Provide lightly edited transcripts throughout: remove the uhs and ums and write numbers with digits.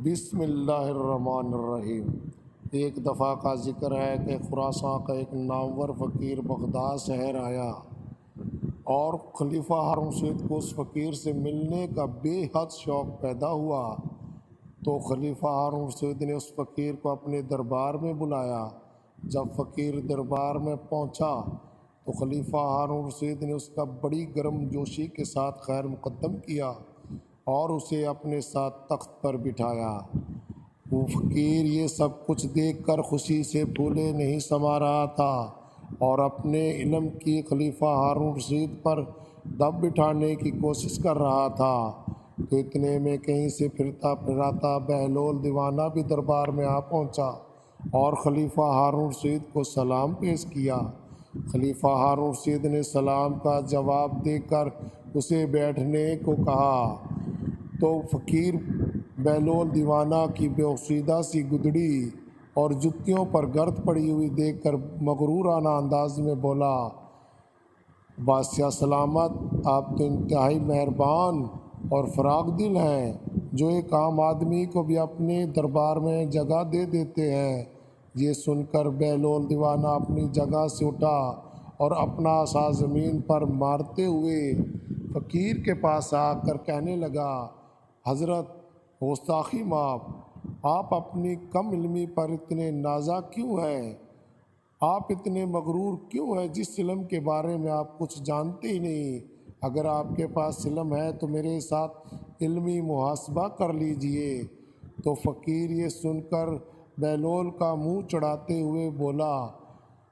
بسم اللہ الرحمن الرحیم۔ ایک دفعہ کا ذکر ہے کہ خراساں کا ایک نامور فقیر بغداد شہر آیا اور خلیفہ ہارون رشید کو اس فقیر سے ملنے کا بے حد شوق پیدا ہوا، تو خلیفہ ہارون رشید نے اس فقیر کو اپنے دربار میں بلایا۔ جب فقیر دربار میں پہنچا تو خلیفہ ہارون رشید نے اس کا بڑی گرم جوشی کے ساتھ خیر مقدم کیا اور اسے اپنے ساتھ تخت پر بٹھایا۔ وہ فقیر یہ سب کچھ دیکھ کر خوشی سے پھولے نہیں سما رہا تھا اور اپنے علم کی خلیفہ ہارون رشید پر دب بٹھانے کی کوشش کر رہا تھا تو اتنے میں کہیں سے پھرتا پھراتا بہلول دیوانہ بھی دربار میں آ پہنچا اور خلیفہ ہارون رشید کو سلام پیش کیا۔ خلیفہ ہارون رشید نے سلام کا جواب دے کر اسے بیٹھنے کو کہا تو فقیر بہلول دیوانہ کی بےحسیدہ سی گدڑی اور جتیوں پر گرد پڑی ہوئی دیکھ کر مغرورانہ انداز میں بولا، بادشاہ سلامت، آپ تو انتہائی مہربان اور فراخ دل ہیں، جو ایک عام آدمی کو بھی اپنے دربار میں جگہ دے دیتے ہیں۔ یہ سن کر بہلول دیوانہ اپنی جگہ سے اٹھا اور اپنا عصا زمین پر مارتے ہوئے فقیر کے پاس آ کر کہنے لگا، حضرت گستاخی معاف، آپ اپنی کم علمی پر اتنے نازا کیوں ہیں؟ آپ اتنے مغرور کیوں ہیں جس علم کے بارے میں آپ کچھ جانتے ہی نہیں؟ اگر آپ کے پاس علم ہے تو میرے ساتھ علمی محاسبہ کر لیجئے۔ تو فقیر یہ سن کر بہلول کا منہ چڑھاتے ہوئے بولا،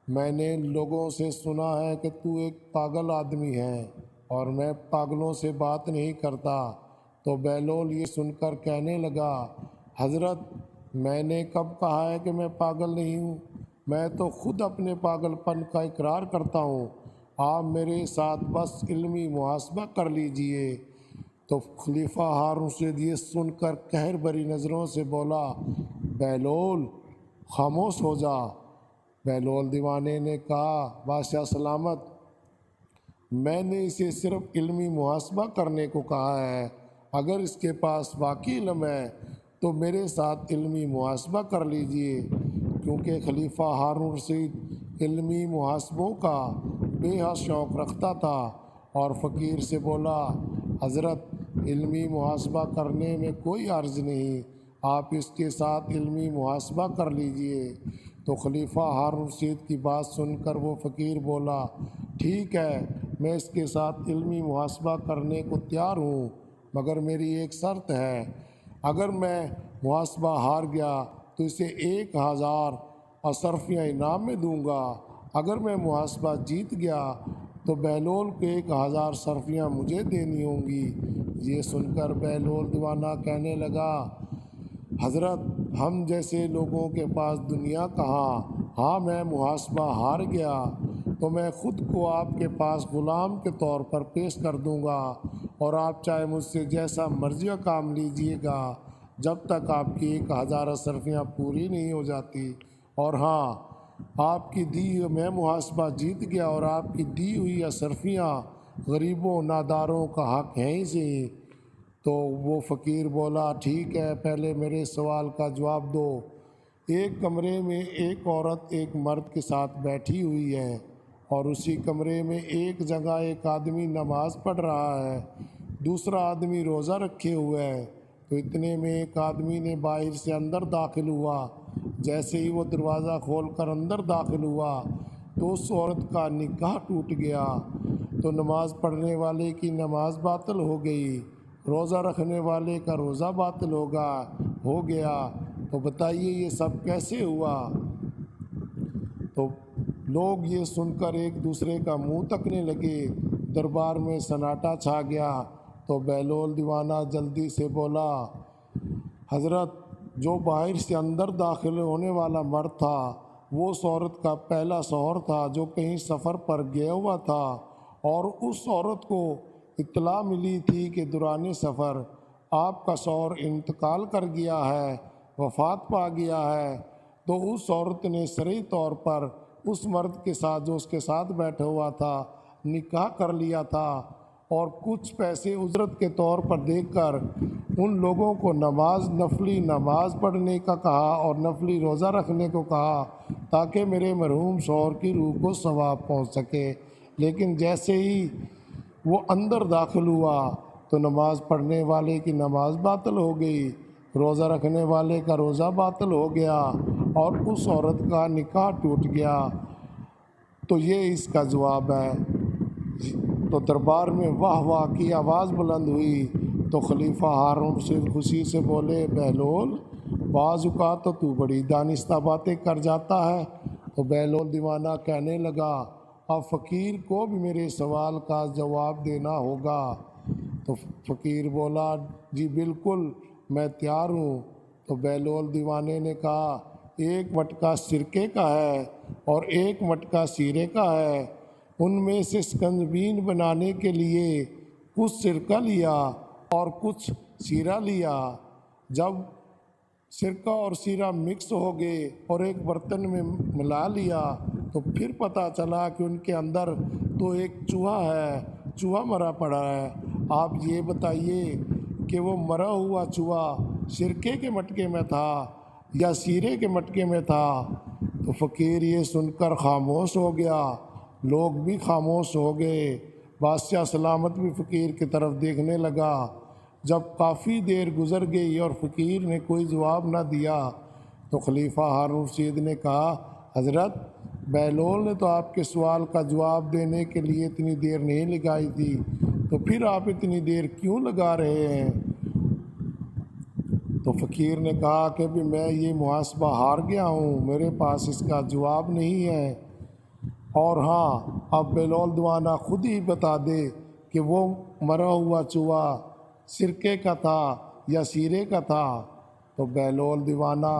میں نے لوگوں سے سنا ہے کہ تو ایک پاگل آدمی ہے اور میں پاگلوں سے بات نہیں کرتا۔ تو بہلول یہ سن کر کہنے لگا، حضرت میں نے کب کہا ہے کہ میں پاگل نہیں ہوں؟ میں تو خود اپنے پاگل پن کا اقرار کرتا ہوں، آپ میرے ساتھ بس علمی محاسبہ کر لیجئے۔ تو خلیفہ ہارون رشید یہ سن کر قہر بھری نظروں سے بولا، بہلول خاموش ہو جا۔ بہلول دیوانے نے کہا، بادشاہ سلامت، میں نے اسے صرف علمی محاسبہ کرنے کو کہا ہے، اگر اس کے پاس واقعی علم ہے تو میرے ساتھ علمی محاسبہ کر لیجئے۔ کیونکہ خلیفہ ہارون رشید علمی محاسبوں کا بے حد شوق رکھتا تھا اور فقیر سے بولا، حضرت علمی محاسبہ کرنے میں کوئی عرض نہیں، آپ اس کے ساتھ علمی محاسبہ کر لیجئے۔ تو خلیفہ ہارون رشید کی بات سن کر وہ فقیر بولا، ٹھیک ہے، میں اس کے ساتھ علمی محاسبہ کرنے کو تیار ہوں، مگر میری ایک شرط ہے، اگر میں محاسبہ ہار گیا تو اسے 1000 اشرفیاں انعام میں دوں گا، اگر میں محاسبہ جیت گیا تو بہلول کو 1000 اشرفیاں مجھے دینی ہوں گی۔ یہ سن کر بہلول دیوانہ کہنے لگا، حضرت ہم جیسے لوگوں کے پاس دنیا کہاں، ہاں میں محاسبہ ہار گیا تو میں خود کو آپ کے پاس غلام کے طور پر پیش کر دوں گا اور آپ چاہے مجھ سے جیسا مرضی کام لیجئے گا جب تک آپ کی 1000 اشرفیاں پوری نہیں ہو جاتی، اور ہاں آپ کی میں محاسبہ جیت گیا اور آپ کی دی ہوئی اشرفیاں غریبوں ناداروں کا حق ہیں ہی سے۔ تو وہ فقیر بولا، ٹھیک ہے، پہلے میرے سوال کا جواب دو۔ ایک کمرے میں ایک عورت ایک مرد کے ساتھ بیٹھی ہوئی ہے اور اسی کمرے میں ایک جگہ ایک آدمی نماز پڑھ رہا ہے، دوسرا آدمی روزہ رکھے ہوئے ہے۔ تو اتنے میں ایک آدمی نے باہر سے اندر داخل ہوا، جیسے ہی وہ دروازہ کھول کر اندر داخل ہوا تو اس عورت کا نکاح ٹوٹ گیا، تو نماز پڑھنے والے کی نماز باطل ہو گئی، روزہ رکھنے والے کا روزہ باطل ہو گیا۔ تو بتائیے یہ سب کیسے ہوا؟ تو لوگ یہ سن کر ایک دوسرے کا منہ تکنے لگے، دربار میں سناٹا چھا گیا۔ تو بہلول دیوانہ جلدی سے بولا، حضرت جو باہر سے اندر داخل ہونے والا مرد تھا وہ اس عورت کا پہلا شوہر تھا جو کہیں سفر پر گیا ہوا تھا، اور اس عورت کو اطلاع ملی تھی کہ دوران سفر آپ کا شوہر انتقال کر گیا ہے، وفات پا گیا ہے۔ تو اس عورت نے شرعی طور پر اس مرد کے ساتھ جو اس کے ساتھ بیٹھا ہوا تھا نکاح کر لیا تھا، اور کچھ پیسے اجرت کے طور پر دے کر ان لوگوں کو نفلی نماز پڑھنے کا کہا اور نفلی روزہ رکھنے کو کہا تاکہ میرے مرحوم شوہر کی روح کو ثواب پہنچ سکے۔ لیکن جیسے ہی وہ اندر داخل ہوا تو نماز پڑھنے والے کی نماز باطل ہو گئی، روزہ رکھنے والے کا روزہ باطل ہو گیا اور اس عورت کا نکاح ٹوٹ گیا۔ تو یہ اس کا جواب ہے۔ تو دربار میں واہ واہ کی آواز بلند ہوئی تو خلیفہ ہارون رشید خوشی سے بولے، بہلول بعض اوقات تو بڑی دانستہ باتیں کر جاتا ہے۔ تو بہلول دیوانہ کہنے لگا، اب فقیر کو بھی میرے سوال کا جواب دینا ہوگا۔ تو فقیر بولا، جی بالکل میں تیار ہوں۔ تو بہلول دیوانے نے کہا، ایک مٹکا سرکے کا ہے اور ایک مٹکا سیرے کا ہے، ان میں سے سکنجبین بنانے کے لیے کچھ سرکہ لیا اور کچھ سیرا لیا۔ جب سرکہ اور سیرا مکس ہو گئے اور ایک برتن میں ملا لیا تو پھر پتہ چلا کہ ان کے اندر تو ایک چوہا ہے، چوہا مرا پڑا ہے۔ آپ یہ بتائیے کہ وہ مرا ہوا چوہا سرکے کے مٹکے میں تھا یا سیرے کے مٹکے میں تھا؟ تو فقیر یہ سن کر خاموش ہو گیا، لوگ بھی خاموش ہو گئے۔ بادشاہ سلامت بھی فقیر کی طرف دیکھنے لگا۔ جب کافی دیر گزر گئی اور فقیر نے کوئی جواب نہ دیا تو خلیفہ ہارون رشید نے کہا، حضرت بہلول نے تو آپ کے سوال کا جواب دینے کے لیے اتنی دیر نہیں لگائی تھی، تو پھر آپ اتنی دیر کیوں لگا رہے ہیں؟ تو فقیر نے کہا کہ بھی میں یہ محاسبہ ہار گیا ہوں، میرے پاس اس کا جواب نہیں ہے۔ اور ہاں، اب بہلول دیوانہ خود ہی بتا دے کہ وہ مرا ہوا چوہا سرکے کا تھا یا سیرے کا تھا۔ تو بہلول دیوانہ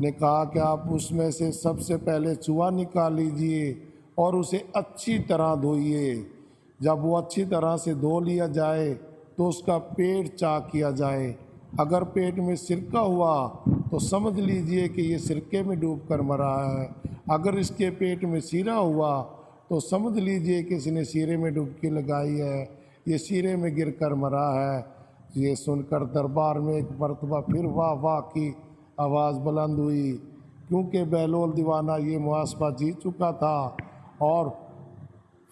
نے کہا کہ آپ اس میں سے سب سے پہلے چوہا نکال لیجئے اور اسے اچھی طرح دھوئیے۔ جب وہ اچھی طرح سے دھو لیا جائے تو اس کا پیٹ چاک کیا جائے۔ اگر پیٹ میں سرکہ ہوا تو سمجھ لیجئے کہ یہ سرکے میں ڈوب کر مرا ہے، اگر اس کے پیٹ میں سیرا ہوا تو سمجھ لیجئے کہ اس نے سیرے میں ڈبکی لگائی ہے، یہ سیرے میں گر کر مرا ہے۔ یہ سن کر دربار میں ایک مرتبہ پھر واہ واہ کی آواز بلند ہوئی، کیونکہ بہلول دیوانہ یہ محاسبہ جیت چکا تھا۔ اور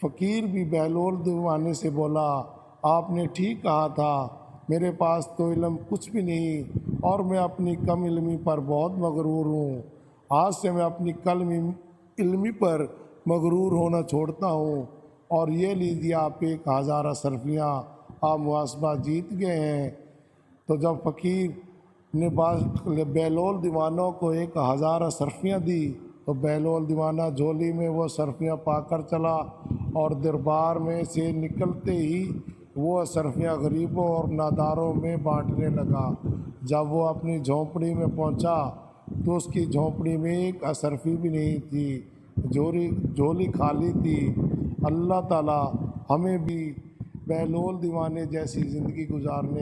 فقیر بھی بہلول دیوانے سے بولا، آپ نے ٹھیک کہا تھا، میرے پاس تو علم کچھ بھی نہیں اور میں اپنی کم علمی پر بہت مغرور ہوں۔ آج سے میں اپنی کم علمی پر مغرور ہونا چھوڑتا ہوں، اور یہ لیجیے آپ 1000 اشرفیاں، آپ محاسبہ جیت گئے ہیں۔ تو جب فقیر نے بہلول دیوانوں کو 1000 اشرفیاں دی تو بہلول دیوانہ جھولی میں وہ اشرفیاں پا کر چلا اور دربار میں سے نکلتے ہی وہ اشرفیاں غریبوں اور ناداروں میں بانٹنے لگا۔ جب وہ اپنی جھونپڑی میں پہنچا تو اس کی جھونپڑی میں ایک اشرفی بھی نہیں تھی، جھولی خالی تھی۔ اللہ تعالی ہمیں بھی بہلول دیوانے جیسی زندگی گزارنے